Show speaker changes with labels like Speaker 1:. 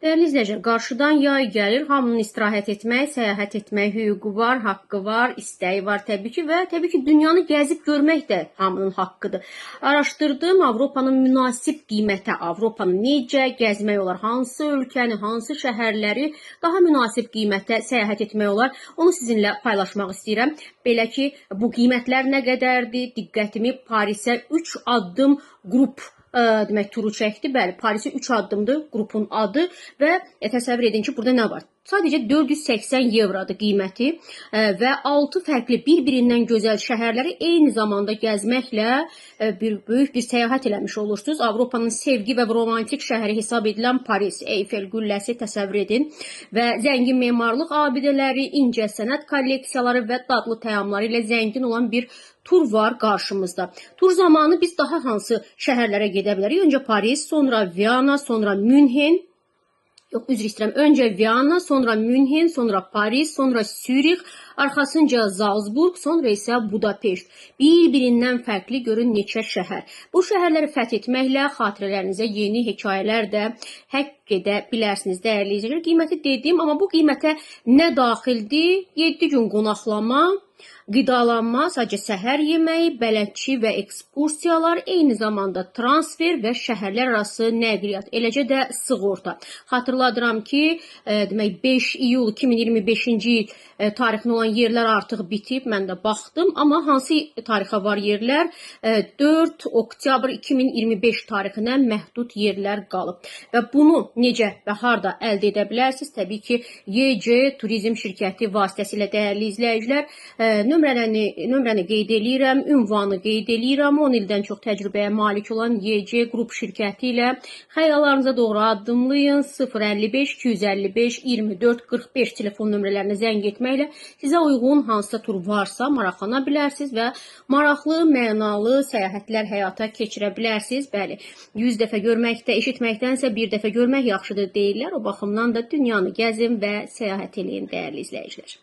Speaker 1: Dəyərli izləyicilər, qarşıdan yay gəlir, hamının istirahət etmək, səyahət etmək hüququ var, haqqı var, istəyi var təbii ki və təbii ki dünyanı gəzib görmək də hamının haqqıdır. Araşdırdım Avropanın münasib qiymətə, Avropanı necə gəzmək olar, hansı ölkəni, hansı şəhərləri daha münasib qiymətə səyahət etmək olar, onu sizinlə paylaşmaq istəyirəm. Belə ki, bu qiymətlər nə qədərdir? Diqqətimi Parisə 3 addım qrup demək turu çəkdi. Bəli, Parisə 3 addımdır qrupun adı və təsəvvür edin ki, burada nə var? Sadəcə 480 evrodur qiyməti və 6 fərqli bir-birindən gözəl şəhərləri eyni zamanda gəzməklə böyük bir səyahət eləmiş olursunuz. Avropanın sevgi və romantik şəhəri hesab edilən Paris, Eyfel qülləsi təsəvvür edin və zəngin memarlıq abidələri, incə sənət kolleksiyaları və dadlı təamları ilə zəngin olan bir tur var qarşımızda. Tur zamanı biz daha hansı şəhərlərə gedə bilərik? Öncə Paris, sonra Viyana, sonra Münhen. Yox, üzr istəyirəm. Öncə Viyana, sonra Münhen, sonra Paris, sonra Sürix, arxasınca Zalzburg, sonra isə Budapeşt. Bir-birindən fərqli görün neçə şəhər. Bu şəhərləri fəth etməklə xatirələrinizə yeni hekayələr də həkk edə bilərsiniz, dəyərli izləyicilər. Qiyməti dedim, amma bu qiymətə nə daxildir? 7 gün qonaqlama, qidalanma, sadəcə səhər yeməyi, bələdçi və ekskursiyalar, eyni zamanda transfer və şəhərlər arası nəqliyyat, eləcə də sığorta. Xatırladıram ki, demək 5 iyul 2025-ci il tarixində olan yerlər artıq bitib, mən də baxdım, amma hansı tarixə var yerlər? 4 oktyabr 2025 tarixinə məhdud yerlər qalıb. Və bunu necə və harda əldə edə bilərsiniz? Təbii ki, YC Turizm şirkəti vasitəsilə, dəyərli izləyicilər, nömrəni qeyd eləyirəm, ünvanı qeyd eləyirəm. 10 ildən çox təcrübəyə malik olan YC Qrup şirkəti ilə xəyallarınıza doğru addımlayın. 055 255 24 45 telefon nömrələrinə zəng etməklə sizə uyğun hansısa tur varsa maraqlana bilərsiniz və maraqlı, mənalı səyahətlər həyata keçirə bilərsiniz. Bəli, 100 dəfə görməkdə, eşitməkdənsə bir dəfə görmək yaxşıdır deyirlər. O baxımdan da dünyanı gəzin və səyahət eləyin, dəyərli izləyicilər.